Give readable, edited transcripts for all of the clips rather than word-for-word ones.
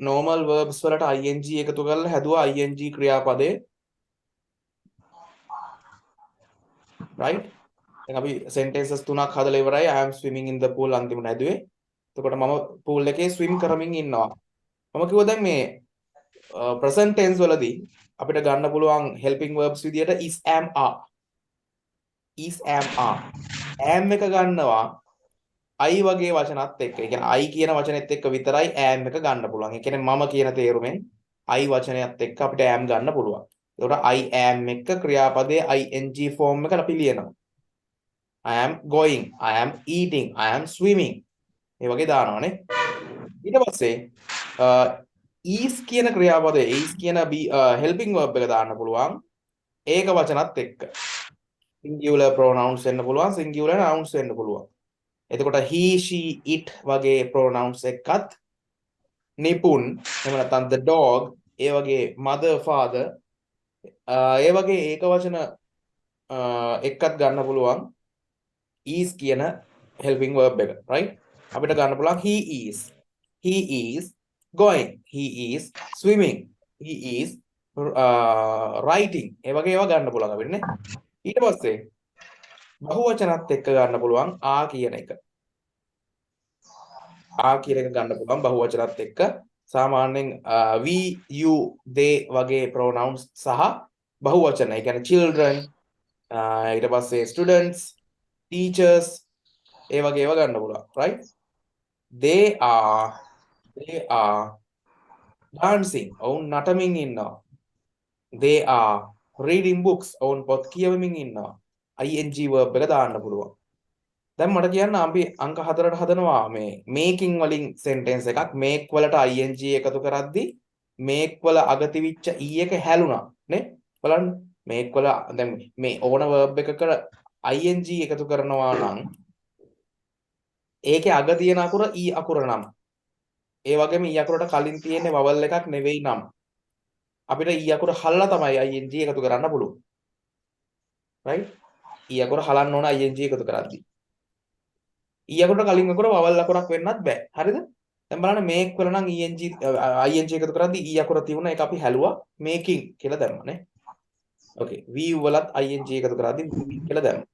normal verbs වලට ing එකතු කරලා හැදුවා ing ක්‍රියාපදේ. right? දැන් අපි sentences තුනක් හදලා ඉවරයි. I am swimming in the pool අන්තිමට හැදුවේ. එතකොට මම pool එකේ swim කරමින් ඉන්නවා. මම කිව්වා දැන් මේ present tense වලදී අපිට ගන්න පුළුවන් helping verbs විදියට is am are. is am are. am එක ගන්නවා I වගේ වචනත් එක්ක. ඒ කියන්නේ I කියන වචනේත් එක්ක විතරයි am එක ගන්න පුළුවන්. ඒ කියන්නේ මම කියන තේරුමෙන් I වචනයත් එක්ක අපිට am ගන්න පුළුවන්. ඒකට I am එක ක්‍රියාපදයේ ing form එක අපි ලියනවා. I am going, I am eating, I am swimming. මේ වගේ දානවානේ. ඊට පස්සේ is කියන ක්‍රියාපදයේ is කියන helping verb එක දාන්න පුළුවන්. ඒක වචනත් එක්ක. singular pronouns වෙන්න පුළුවන්, singular nouns වෙන්න පුළුවන්. එතකොට he she it වගේ pronouns එක්කත් නිපුන් එහෙම නැත්නම් the dog ඒ වගේ mother father ඒ වගේ ඒක වචන එක්කත් ගන්න පුළුවන් is කියන helping verb එක right අපිට ගන්න පුළුවන් he is going he is swimming he is writing ඒ වගේ ඒවා ගන්න පුළුවන් අපිට නේ ඊට පස්සේ බහුවචනත් එක්ක ගන්න පුළුවන් ආ කියන එක ආ කියන එක ගන්න පුළුවන් බහුවචනත් එක්ක සාමාන්‍යයෙන් we you they වගේ pronouns සහ බහුවචන ඒ කියන්නේ children ඊට පස්සේ students teachers ඒ වගේ ඒවා ගන්න පුළුවන් right they are dancing ඔවුන් නටමින් ඉන්නවා they are reading books ඔවුන් පොත් කියවමින් ඉන්නවා ing verb එක දාන්න පුළුවන් දැන් මට කියන්න අපි අංක 4ට හදනවා මේ මේකින් වලින් සෙන්ටෙන්ස් එකක් මේක් වලට ing එකතු කරද්දි මේක් වල අග තිවිච්ච e එක හැලුණා නේ බලන්න මේක් වල දැන් මේ ඕන verb එකකට ing එකතු කරනවා නම් ඒකේ අග තියෙන අකුර e අකුර නම් ඒ වගේම e අකුරට කලින් තියෙන vowel එකක් නෙවෙයි නම් අපිට e අකුර හල්ලා තමයි ing එකතු කරන්න පුළුවන් right e අකුර හලන්න ඕන ing එකතු කරද්දි e අකුරට කලින් අකුර vowel අකුරක් වෙන්නත් බෑ. හරිද? දැන් බලන්න මේක් වල නම් ing එකතු කරද්දී e අකුර තියුණා ඒක අපි හැලුවා making කියලා දැම්මා නේ. Okay. view වලත් ing එකතු කරද්දී making කියලා දැම්මා.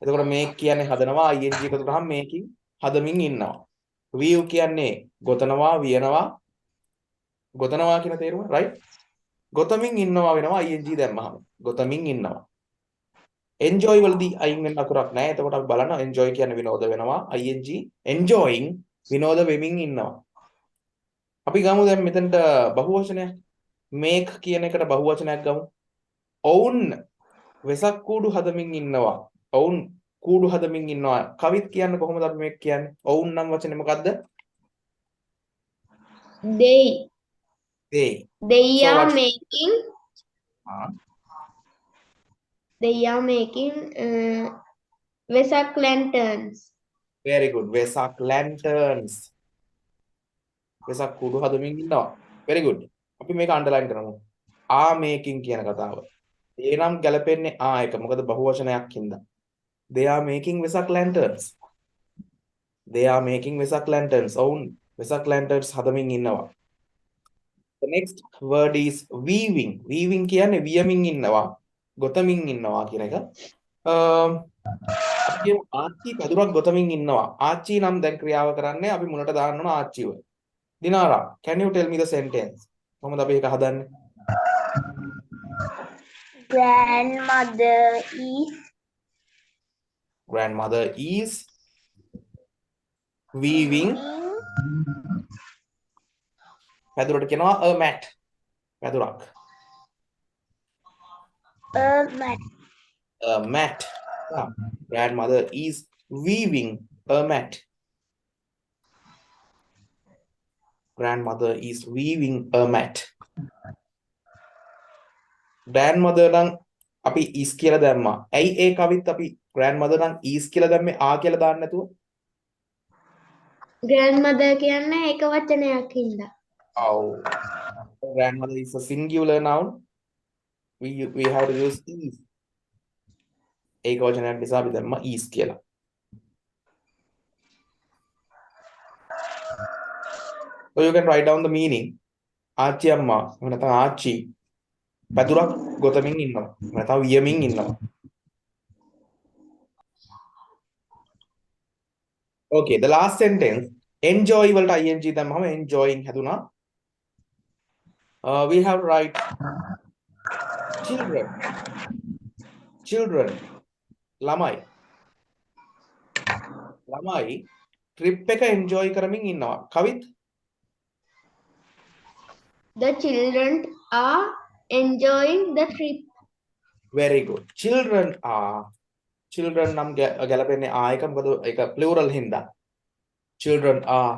එතකොට make කියන්නේ හදනවා ing එකතු කරාම making හදමින් ඉන්නවා. view කියන්නේ ගොතනවා වියනවා ගොතනවා කියන තේරුම right? ගොතමින් ඉන්නවා වෙනවා ing දැම්මහම. ගොතමින් ඉන්නවා. enjoy වලදී අයින් වෙන අකුරක් නැහැ. එතකොට අපි බලන්න enjoy කියන්නේ විනෝද වෙනවා. ing enjoying විනෝද වෙමින් ඉන්නවා. අපි ගමු දැන් මෙතනට බහුවචනයක්. make කියන එකට බහුවචනයක් ගමු. ඔවුන් වෙසක් කූඩු හදමින් ඉන්නවා. ඔවුන් කූඩු හදමින් ඉන්නවා. කවිත් කියන්නේ කොහොමද අපි make කියන්නේ? ඔවුන් නම් වචනේ මොකද්ද? They so are what? making they are making Vesak lanterns. very good. Vesak lanterns. Vesak කූඩු හදමින් ඉන්නවා. very good. අපි මේක අන්ඩර්ලයින් කරමු. are making කියන කතාව. ඒ නම් ගැලපෙන්නේ ආ එක. මොකද බහුවචනයක් හින්දා. They are making Vesak lanterns. They are making Vesak lanterns. ඔවුන් වෙසක් lanterns හදමින් ඉන්නවා. The next word is weaving. Weaving කියන්නේ වියමින් ඉන්නවා. ගොතමින් ඉන්නවා කියන එක. අපි කියමු ආච්චි පැදුරක් ගොතමින් ඉන්නවා. ආච්චි නම් දැන් ක්‍රියාව කරන්නේ අපි මුලට දාන්න ඕන ආච්චිව. Dinara, can you tell me the sentence? කොහොමද අපි ඒක හදන්නේ? Grandmother is weaving පැදුරට කියනවා a mat. පැදුරක්. A mat. Grandmother is weaving a mat. Grandmother is weaving a mat. Grandmother නම් අපි is කියලා දැම්මා. ඇයි ඒ කවිත් අපි grandmother නම් is කියලා දැම්මේ ආ කියලා දාන්න නැතුව? Grandmother කියන්නේ එක වචනයක් හින්දා. Oh. Grandmother is a singular noun. We have to use is. ඒක වචනයක් නිසා අපි දැම්මා is කියලා. So you can write down the meaning. ආච්චි අම්මා එහෙම නැත්නම් ආච්චි පැදුරක් ගොතමින් ඉන්නවා. නැත්නම් වියමින් ඉන්නවා. Okay, the last sentence enjoy වලට ing දැම්මම enjoying හැදුනා. We have write children. Children. ළමයි. ළමයි trip එක enjoy කරමින් ඉන්නවා. කවිත් The children are enjoying the trip. very good. Children නම් ගැලපෙන්නේ එක මොකද ඒක plural හින්දා. Children are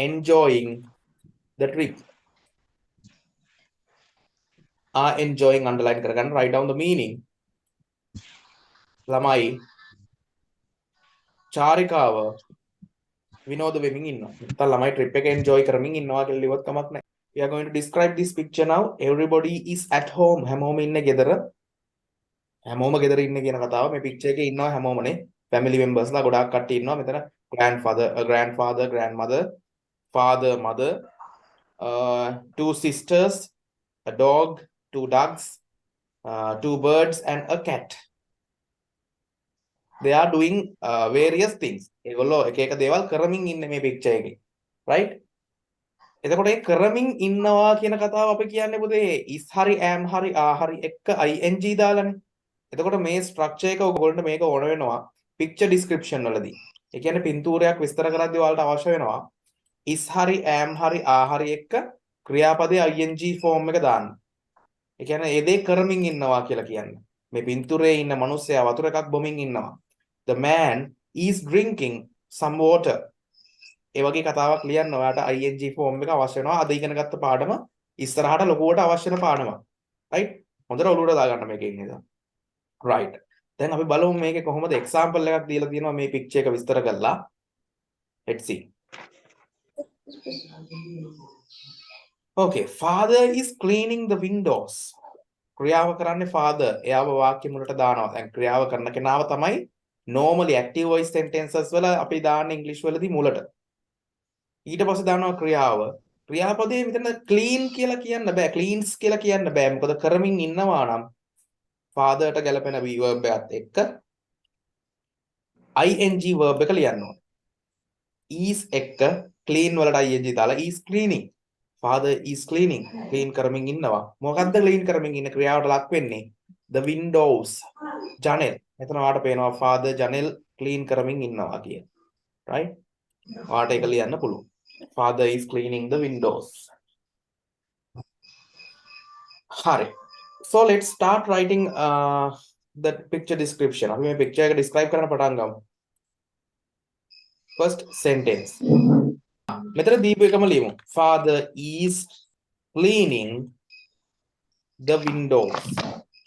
enjoying the trip. Are enjoying underline කරගන්න. Write down the meaning. ළමයි චාරිකාව විනෝද වෙමින් ඉන්නවා. නැත්නම් ළමයි trip එක enjoy කරමින් ඉන්නවා කියලා ලියුවත් කමක් නැහැ. We are going to describe this picture now. Everybody is at home. හැමෝම ඉන්නේ ගෙදර. හැමෝම ගෙදර ඉන්නේ කියන කතාව මේ picture එකේ ඉන්නවා හැමෝමනේ. Family members ලා ගොඩාක් කට්ටිය ඉන්නවා. මෙතන grandfather, grandmother, father, mother, two sisters, a dog, two ducks, two birds and a cat. They are doing various things. ඒගොල්ලෝ එක එක දේවල් කරමින් ඉන්නේ මේ picture එකේ. Right? එතකොට ඒ කරමින් ඉන්නවා කියන කතාව අපි කියන්නේ පුතේ is හරි am හරි are හරි එක්ක ing දාලානේ. එතකොට මේ ස්ට්‍රක්චර් එක ඔයගොල්ලන්ට මේක ඕන වෙනවා picture description වලදී. ඒ කියන්නේ පින්තූරයක් විස්තර කරද්දී ඔයාලට අවශ්‍ය වෙනවා is හරි am හරි are හරි එක්ක ක්‍රියාපදයේ ing form එක දාන්න. ඒ කියන්නේ ඒ දේ කරමින් ඉන්නවා කියලා කියන්නේ. මේ පින්තූරයේ ඉන්න මිනිස්සයා වතුර එකක් බොමින් ඉන්නවා. The man is drinking some water. ඒ වගේ කතාවක් ලියන්න ඔයාට ing form එක අවශ්‍ය වෙනවා. අද ඉගෙන ගත්ත පාඩම ඉස්සරහට ලොකුවට අවශ්‍ය වෙන පාඩමක්. right? හොඳට ඔලුවට දාගන්න මේකේ ඉන්න නිසා. right. දැන් අපි බලමු මේකේ කොහොමද example එකක් දීලා තියෙනවා මේ picture එක විස්තර කරලා. let's see. okay, father is cleaning the windows. ක්‍රියාව කරන්නේ father. එයාව වාක්‍ය මුලට දානවා. දැන් ක්‍රියාව කරන කෙනාව තමයි normally active voice sentences වල අපි දාන්නේ english වලදී මුලට. ඊට පස්සේ දානවා ක්‍රියාව. ක්‍රියාපදයේ මෙතන clean කියලා කියන්න බෑ. cleans කියලා කියන්න බෑ. මොකද කරමින් ඉන්නවා නම් father ට ගැලපෙන verb එකත් එක්ක ing verb එක ලියන්න ඕනේ. is එක්ක clean වලට ing දාලා is cleaning. father is cleaning. clean කරමින් ඉන්නවා. මොකද්ද clean කරමින් ඉන්න ක්‍රියාවට ලක් වෙන්නේ? the windows. ජනෙල්. මෙතන ඔයාලට පේනවා father ජනෙල් clean කරමින් ඉන්නවා කිය. right? ඔයාලට ඒක ලියන්න පුළුවන්. Father is cleaning the windows. Hari. So let's start writing the picture description. අපි මේ picture එක describe කරන්න පටන් ගමු. First sentence. මෙතන දීපු එකම ලියමු. Father is cleaning the windows.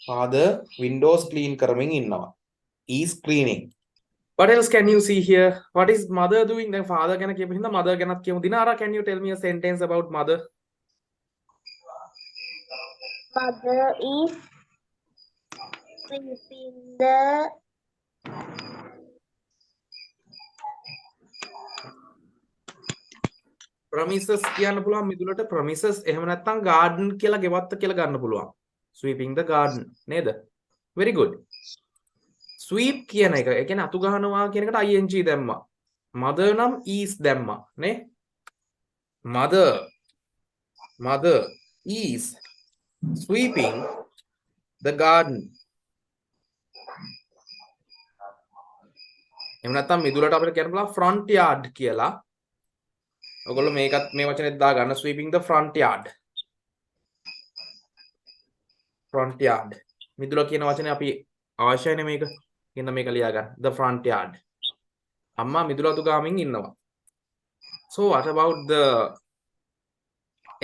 Father windows clean කරමින් ඉන්නවා. Is cleaning. What else can you see here? What is mother doing? Then father ගැන කියපු හින්දා mother ගැනත් කියමු. Dinara, can you tell me a sentence about mother? Mother is sweeping the premises කියන්න පුළුවන් මිදුලට premises එහෙම නැත්නම් garden කියලා ගෙවත්ත කියලා ගන්න පුළුවන්. Sweeping the garden නේද? Very good. Sweep කියන එක ඒ කියන්නේ අතු ගහනවා කියන එකට ing දැම්මා. Mother නම් is දැම්මා නේ? Mother is sweeping the garden. එහෙම නැත්නම් මිදුලට අපිට කියන්න පුළුවන් front yard කියලා. ඔයගොල්ලෝ මේකත් මේ වචනේත් දාගන්න sweeping the front yard. Front yard. මිදුල කියන වචනේ අපි අවශ්‍යයිනේ මේක. කියන මේක ලියා ගන්න. The front yard. අම්මා මිදුල අතු ගාමින් ඉන්නවා. So what about the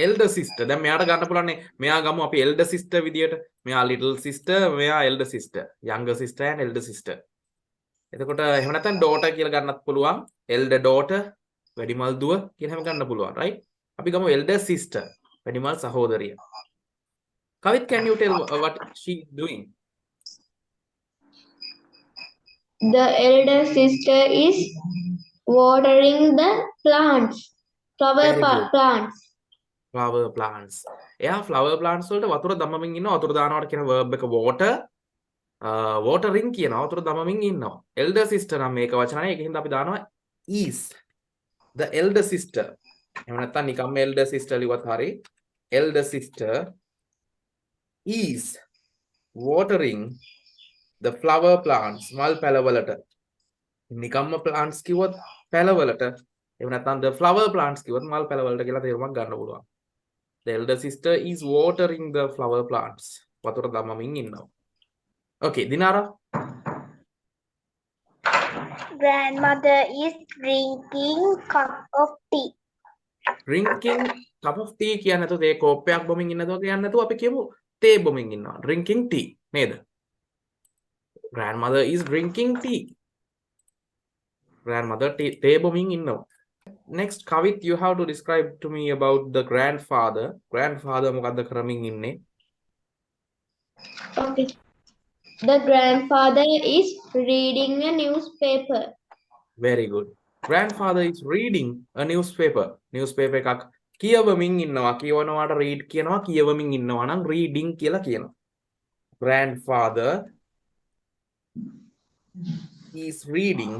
elder sister? දැන් මෙයාට ගන්න පුළුවන්නේ මෙයා ගමු අපි elder sister විදියට. මෙයා little sister, මෙයා elder sister. Younger sister and elder sister. එතකොට එහෙම නැත්නම් daughter කියලා ගන්නත් පුළුවන්. elder daughter, වැඩිමල් දුව කියන හැම ගන්න පුළුවන්, right? අපි ගමු elder sister, වැඩිමල් සහෝදරිය. Kavit, can you tell what she is doing? elder sister is watering the plants. Flower Very good. plants. Flower plants. එයා flower plants වලට වතුර දමමින් ඉන්නවා. වතුර දානවට කියන verb එක water. watering කියනවා. වතුර දමමින් ඉන්නවා. elder sister නම් මේක වචනයි. ඒකින්ද අපි දානවා is. The elder sister. එහෙම නැත්නම් නිකම්ම elder sister ලිව්වත් හරි. Elder sister is watering the flower plants. මල් පැලවලට. නිකම්ම plants කිව්වොත් පැලවලට. එහෙම නැත්නම් the flower plants කිව්වොත් මල් පැලවලට කියලා තේරුමක් ගන්න පුළුවන්. The elder sister is watering the flower plants. වතුර දමමින් ඉන්නවා. Okay, Dinara. Grandmother is drinking cup of tea. Drinking cup of tea කියන්නේ නැතුව ඒ කෝප්පයක් බොමින් ඉන්නදෝ කියන්නේ නැතුව අපි කියමු තේ බොමින් ඉන්නවා. Drinking tea නේද? Grandmother is drinking tea. Grandmother තේ බොමින් ඉන්නවා. Next, Kavit, you have to describe to me about the grandfather. Grandfather මොකද්ද කරමින් ඉන්නේ? Okay. The grandfather is reading a newspaper. Very good. Grandfather is reading a newspaper. Newspaper එකක් කියවමින් ඉන්නවා. කියවනවාට read කියනවා. කියවමින් ඉන්නවා නම් reading කියලා කියනවා. Grandfather is reading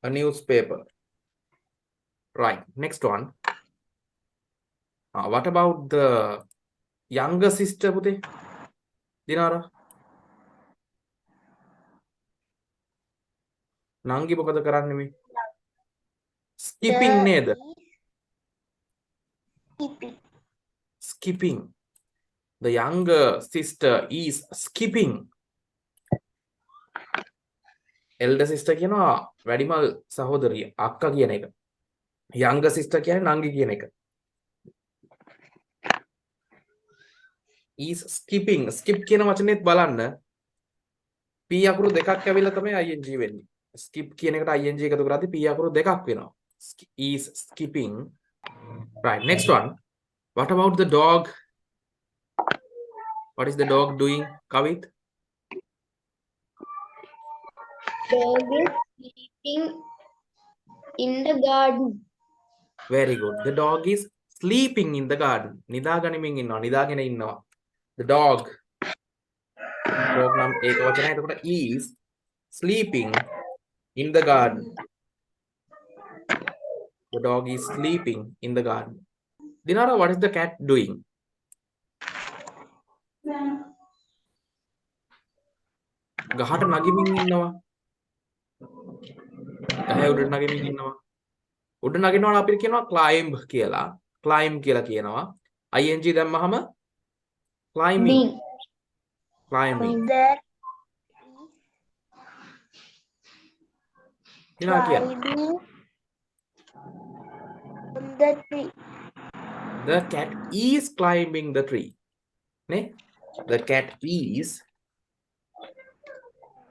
a newspaper. Right. Next one. What about the younger sister, පුතේ? Dinara? නංගි මොකද කරන්නේ මේ? Skipping නේද? Skipping. Skipping. The younger sister is skipping. Elder sister කියනවා වැඩිමල් සහෝදරිය අක්කා කියන එක. Younger sister කියන්නේ නංගි කියන එක. Is skipping. Skip කියන වචනේත් බලන්න. P අකුරු දෙකක් ඇවිල්ලා තමයි ing වෙන්නේ. Skip කියන එකට ing එකතු කරද්දී P අකුරු දෙකක් වෙනවා. Is skipping. Right. Next one. What about the dog? What is the dog doing, Kavit? Dog is sleeping in the garden. Very good. The dog is sleeping in the garden. නිදාගනිමින් ඉන්නවා. නිදාගෙන ඉන්නවා. The dog. Dog නම් ඒක වචනය. එතකොට is sleeping in the garden. The dog is sleeping in the garden. Dinara, what is the cat doing? ගහට නගිමින් ඉන්නවා. ගහේ උඩට නගිමින් ඉන්නවා. උඩ නගිනවනම් අපි කියනවා climb කියලා. Climb කියලා කියනවා. ing දැම්මහම climbing. Climbing. There Dinara කියන්න. climbing on the tree. The cat is climbing the tree. නේ? The cat is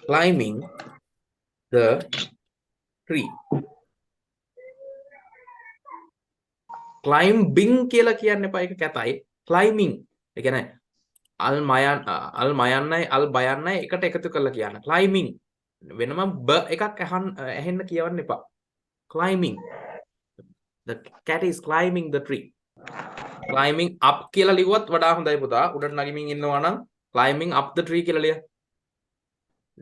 climbing the tree. Climbing කියලා කියන්න එපා ඒක කැතයි. Climbing. ඒ කියන්නේ අල් මයන්නයි අල් බයන්නයි එකට එකතු කරලා කියන්න. Climbing. වෙනම බ එකක් ඇහෙන්න කියවන්න එපා. Climbing. The cat is climbing the tree. Climbing up කියලා ලිව්වත් වඩා හොඳයි පුතා. උඩට නගිමින් ඉන්නවා නම් climbing up the tree කියලා ලිය.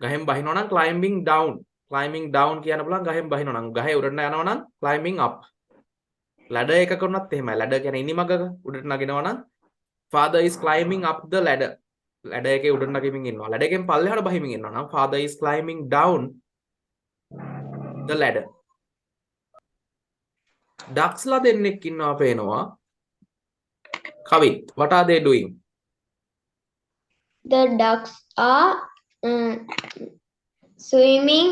ගහෙන් බහිනවා නම් climbing down. Climbing down කියන්න පුළුවන් ගහෙන් බහිනවා නම්. ගහේ උඩට යනවා නම් climbing up. ladder එකක වුණත් එහෙමයි. ladder කියන්නේ ඉනිමගක උඩට නගිනවා නම් father is climbing up the ladder. ladder එකේ උඩට නගිමින් ඉන්නවා. ladder එකෙන් පල්ලෙහාට බහිමින් ඉන්නවා නම් father is climbing down the ladder. ducksලා දෙන්නෙක් ඉන්නවා පේනවා. Kavit, what are they doing? The ducks are swimming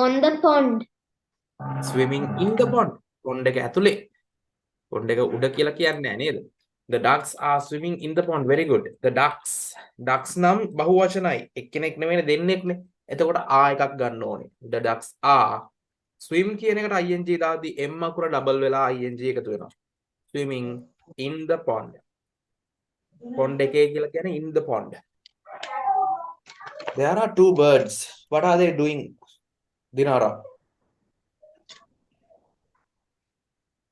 on the pond. Swimming in the pond. pond එක ඇතුලේ. pond එක උඩ කියලා කියන්නේ නැහැ නේද? The ducks are swimming in the pond. Very good. The ducks. ducks නම් බහුවචනයි. එක්කෙනෙක් නෙවෙයි දෙන්නෙක්නේ. එතකොට ආ එකක් ගන්න ඕනේ. The ducks are swim කියන එකට ing දාද්දි m අකුර ඩබල් වෙලා ing එකතු වෙනවා. Swimming in the pond. pond එකේ කියලා කියන්නේ in the pond. There are two birds. What are they doing? Dinara.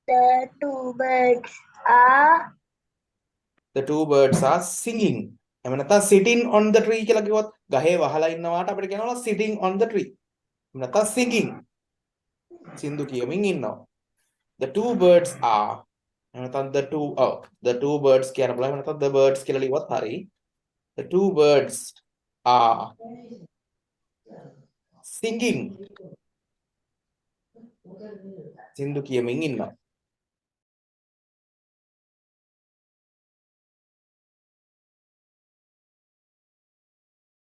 The two birds are The two birds are singing. එහෙම නැත්නම් sitting on the tree කියලා කිව්වොත් ගහේ වහලා ඉන්නවාට අපිට කියනවා sitting on the tree. එහෙම නැත්නම් singing. සින්දු කියමින් ඉන්නවා. The two birds are එහෙම නැත්නම් the two birds කියන බලන්න එහෙම නැත්නම් the birds කියලා ලියුවත් හරි. The two birds are singing. සින්දු කියමින් ඉන්නවා.